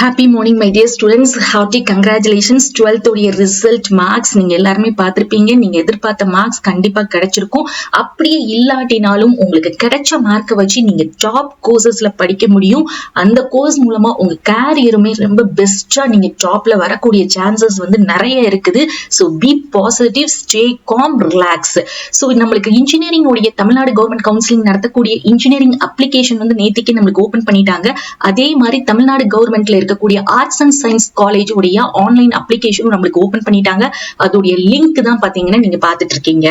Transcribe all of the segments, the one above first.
Happy morning my dear students. Hearty congratulations. 12th உடைய result marks நீங்க எல்லாருமே பார்த்திருப்பீங்க. நீங்க எதிர்பார்த்த மார்க்ஸ் கண்டிப்பா கிடைச்சிருக்கும். அப்படியே இல்லாட்டினாலும் உங்களுக்கு கிடைச்ச மார்க்கை வச்சு நீங்க டாப் கோர்சஸ்ல படிக்க முடியும். அந்த கோர்ஸ் மூலமா உங்க கேரியருமே ரொம்ப பெஸ்டா நீங்க டாப்ல வரக்கூடிய சான்சஸ் நிறைய இருக்குது. So be positive, stay calm, relax. So நம்மளுக்கு இன்ஜினியரிங் உடைய தமிழ்நாடு கவர்மெண்ட் கவுன்சிலிங் நடத்தக்கூடிய இன்ஜினியரிங் அப்ளிகேஷன் நேத்திக்கு நம்மளுக்கு ஓபன் பண்ணிட்டாங்க. அதே மாதிரி தமிழ்நாடு கவர்மெண்ட்ல இருக்கக்கூடிய ஆர்ட்ஸ் அண்ட் சயின்ஸ் காலேஜ் உடைய ஆன்லைன் அப்ளிகேஷனும் நம்மளுக்கு ஓபன் பண்ணிட்டாங்க. அதோடைய லிங்க் தான் பாத்தீங்கன்னா நீங்க பாத்துட்டு இருக்கீங்க.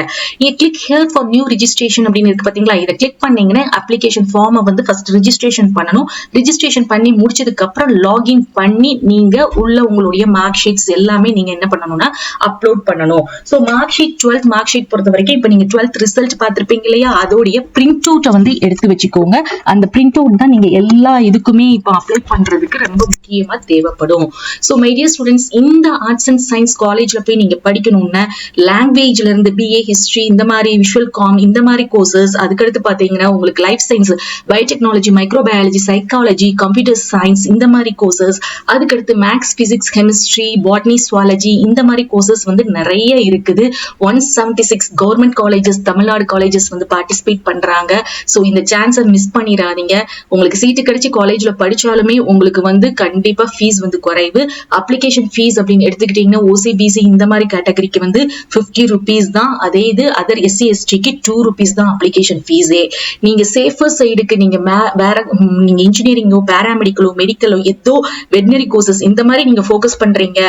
Click here for new registration அப்படின்னு இருக்கு பாத்தீங்களா. இதை கிளிக் பண்ணீங்கன்னா அப்ளிகேஷன் ஃபார்மை ஃபர்ஸ்ட் ரெஜிஸ்ட்ரேஷன் பண்ணணும். ரெஜிஸ்ட்ரேஷன் பண்ணி முடிச்சதுக்கு அப்புறம் லாகின் பண்ணி நீங்க உள்ள உங்களுடைய மார்க் ஷீட்ஸ் எல்லாமே நீங்க என்ன பண்ணணும்னா அப்லோட் பண்ணணும். So mark sheet 12th mark sheet பொறுத்த வரைக்கும் இப்ப நீங்க 12th ரிசல்ட் பார்த்திருப்பீங்க இல்லையா, அதோடைய பிரிண்ட் அவுட்டை எடுத்து வச்சுக்கோங்க. அந்த பிரிண்ட் அவுட் தான் நீங்க எல்லா இதுக்குமே இப்ப அப்ளை பண்றதுக்கு ரொம்ப முக்கியமா தேவைப்படும். சோ மை டியர் ஸ்டூடெண்ட்ஸ், இந்த ஆர்ட்ஸ் அண்ட் சயின்ஸ் காலேஜ்ல போய் நீங்க படிக்கணும்னா லாங்குவேஜ்ல இருந்து பிஏ ஹிஸ்டரி, இந்த மாதிரி விஷுவல் காம், இந்த மாதிரி கோர்சஸ், அதுக்கடுத்து பாத்தீங்கன்னா உங்களுக்கு life science, biotechnology, microbiology, psychology, computer science, இந்த மாதிரி கோர்சஸ், அதுக்கடுத்து maths, physics, chemistry, botany, zoology, இந்த மாதிரி கோர்சஸ் நிறைய இருக்குது. 176 government colleges, Tamil Nadu colleges participate பண்றாங்க. சோ இந்த சான்ஸை மிஸ் பண்ணிடாதீங்க. உங்களுக்கு சீட்டு கிடைச்சி காலேஜ்ல படிச்சாலுமே உங்களுக்கு கண்டிப்பா ஃபீஸ் குறைவு. அப்ளிகேஷன் ஃபீஸ் அப்படின்னு எடுத்துக்கிட்டீங்கன்னா ஓசிபிசி இந்த மாதிரி கேட்டகரிக்கு 50 rupees தான். அதே இது அதர் எஸ்சி எஸ்டிக்கு 2 rupees தான் அப்ளிகேஷன் ஃபீஸே. நீங்க சேஃபர் சைடுக்கு நீங்க வேற நீங்க இன்ஜினியரிங்கோ, பாராமெடிக்கலோ, மெடிக்கலோ, ஏதோ வெட்னரி கோர்சஸ் இந்த மாதிரி நீங்க ஃபோக்கஸ் பண்றீங்க.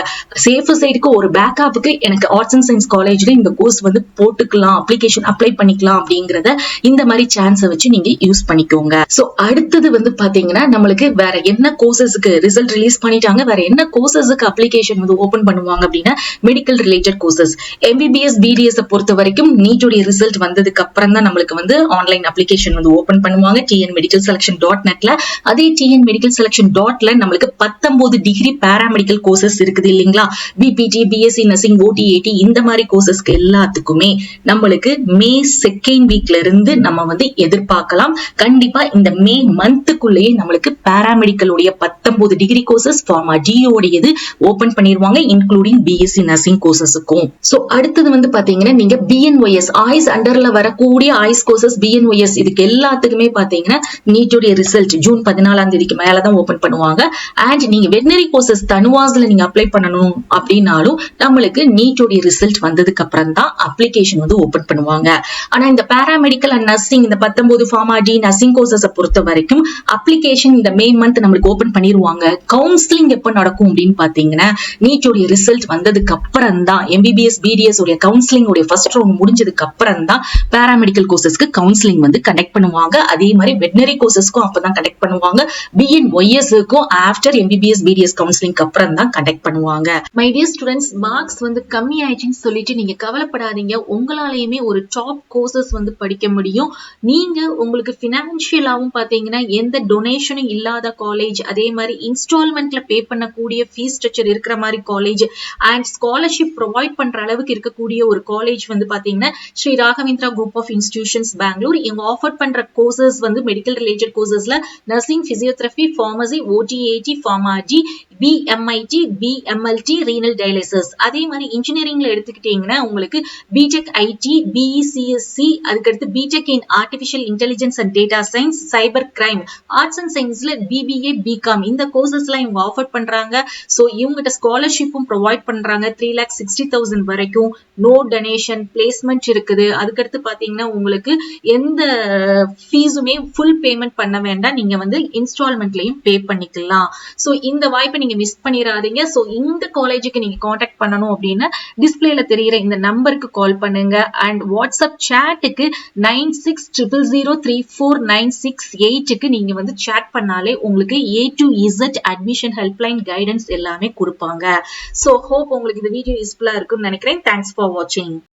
சேஃபர் சைடுக்கு ஒரு பேக்கப்புக்கு எனக்கு ஆர்ட்ஸ் அண்ட் சயின்ஸ் காலேஜ்ல இந்த கோர்ஸ் போட்டுக்கலாம், அப்ளிகேஷன் அப்ளை பண்ணிக்கலாம் அப்படிங்கறத இந்த மாதிரி சான்ஸை வச்சு நீங்க யூஸ் பண்ணிக்கோங்க. சோ அடுத்தது பாத்தீங்கன்னா நம்மளுக்கு வேற என்ன கோர்சஸ்க்கு ரிசல்ட் ரிலீஸ் பண்ணிட்டாங்க, வேற என்ன கோர்சஸ்க்கு அப்ளிகேஷன் ஓபன் பண்ணுவாங்க அப்படின்னா medical related courses. MBBS, BDS பொறுத்த வரைக்கும் நீட்டுடைய ரிசல்ட் வந்ததுக்கு அப்புறம் தான் நம்மளுக்கு ஆன்லைன் அப்ளிகேஷன் ஓபன் பண்ணுவாங்க TN Medical Selection .netல. அதே TN Medical Selection .ல நம்மளுக்கு 19 டிகிரி பாராமெடிக்கல் கோர்சஸ் இருக்குது இல்லைங்களா. பிபிடி, பிஎஸ்சி நர்சிங், OT/AT இந்த மாதிரி கோர்சஸ்க்கு எல்லாத்துக்குமே நம்மளுக்கு மே 2nd வீக்ல இருந்து நம்ம எதிர்பார்க்கலாம். கண்டிப்பா இந்த மே மந்த்துக்குள்ளேயே நம்மளுக்கு பாராமெடிக்கல் உடைய 19 டிகிரி கோர்சஸ் ஃபார்மா டிஓடையது ஓபன் பண்ணிருவாங்க, இன்க்ளூடிங் பிஎஸ்சி நர்சிங் கோர்சஸுக்கும். சோ அடுத்தது பாத்தீங்கன்னா நீங்க பிஎன்ஒஎஸ் ஆய்ஸ் அண்டர்ல வரக்கூடிய ஆய்ஸ் கோர்சஸ், பிஎன்ஒஎஸ் இதுக்கு எல்லாத்துக்குமே பாத்தீங்கன்னா நீட்டுடைய ரிசல்ட் ஜூன் 14ஆம் தேதிக்கு மேலதான் ஓபன் பண்ணுவாங்க. அண்ட் நீங்க வெட்னரி கோர்சஸ் தனுவாஸ்ல நீங்க அப்ளை பண்ணணும் அப்படின்னாலும் நம்மளுக்கு நீட்டுடைய ரிசல்ட் வந்ததுக்கு அப்புறம் தான் அப்ளிகேஷன் ஓபன் பண்ணுவாங்க. ஆனா இந்த பாராமெடிக்கல் அண்ட் நர்சிங் இந்த 19 ஃபார்மா டி நர்சிங் கோர்சஸ் பொறுத்த வரைக்கும் அப்ளிகேஷன் இந்த மே மந்த் நம்மளுக்கு ஓபன் பண்ணிருவாங்க. கவுன்சிலிங் எப்ப நடக்கும் அப்படின்னு பாத்தீங்கன்னா நீட்டுடைய ரிசல்ட் வந்ததுக்கு அப்புறம் தான் எம்பிபிஎஸ், பிடிஎஸ் உடைய கவுன்சிலிங் உடைய ஃபர்ஸ்ட் ரவுண்ட் முடிஞ்சதுக்கு அப்புறம் தான் பாராமெடிக்கல் கோர்சஸ்க்கு கவுன்சிலிங் கண்டக்ட் பண்ணுவாங்க. அதே மாதிரி வெட்னரி கோர்சஸ்க்கும் அப்பதான் கண்டக்ட் பண்ணுவாங்க. பிஎன்ஒஎஸ்க்கும் ஆஃப்டர் எம்பிபிஎஸ், பிடிஎஸ் கவுன்சிலிங்க்கு அப்புறம் தான் கண்டக்ட் பண்ணுவாங்க. மை டியர் ஸ்டூடெண்ட்ஸ், மார்க்ஸ் கம்மி ஆயிடுச்சுன்னு சொல்லிட்டு நீங்க கவலைப்படாதீங்க. உங்களாலேயுமே ஒரு டாப் கோர்சஸ் படிக்க முடியும். நீங்க உங்களுக்கு பினான்சியலாவும் பாத்தீங்கன்னா எந்த டொனேஷனும் இல்லாத காலேஜ், அதே மாதிரி இன்ஸ்டால்மெண்ட்ல பே பண்ணக்கூடிய ஃபீஸ் ஸ்ட்ரக்சர் இருக்கிற மாதிரி காலேஜ் அண்ட் ஸ்காலர்ஷிப் ப்ரொவைட் பண்ற அளவுக்கு இருக்கக்கூடிய ஒரு காலேஜ் பாத்தீங்கன்னா Sri Raghavendra group of institutions Bangalore. இவங்க ஆஃபர் பண்ற கோர்சஸ் மெடிக்கல் ரிலேட்டட் கோர்சஸ்ல nursing, physiotherapy, pharmacy, OT/AT, pharm D, BMIT, BMLT, renal dialysis. அதே மாதிரி இன்ஜினியரிங்ல எடுத்துக்கிட்டீங்கன்னா உங்களுக்கு பிடெக் ஐடி, BECSC, அதுக்கடுத்து B Tech in artificial intelligence and data science, cyber crime. Arts and சயின்ஸ்ல BBA, BCom இந்த கோர்சஸ் எல்லாம் இவங்க ஆஃபர் பண்றாங்க. சோ இவங்கிட்ட ஸ்காலர்ஷிப்பும் ப்ரொவைட் பண்றாங்க 3,60,000 வரைக்கும். நோ டொனேஷன், பிளேஸ்மெண்ட் இருக்குது. அதுக்கடுத்து பாத்தீங்கன்னா உங்களுக்கு எந்த ஃபீஸுமே ஃபுல் பேமெண்ட் பண்ண வேண்டாம், நீங்க இன்ஸ்டால்மெண்ட்லயும் பே பண்ணிக்கலாம். சோ இந்த வாய்ப்பை நீங்க மிஸ் பண்ணிடாதீங்க. சோ இந்த காலேஜுக்கு நீங்க காண்டாக்ட் பண்ணணும் அப்படின்னா டிஸ்பிளேல தெரியுற இந்த நம்பருக்கு கால் பண்ணுங்க. அண்ட் வாட்ஸ்அப் சாட்டுக்கு 9600034968க்கு நீங்க சாட் பண்ணாலே உங்களுக்கு A to Z admission helpline guidance எல்லாமே கொடுப்பாங்க. சோ ஹோப் உங்களுக்கு இந்த வீடியோ யூஸ்ஃபுல்லா இருக்கும்னு நினைக்கிறேன். தேங்க்ஸ் ஃபார் வாட்சிங்.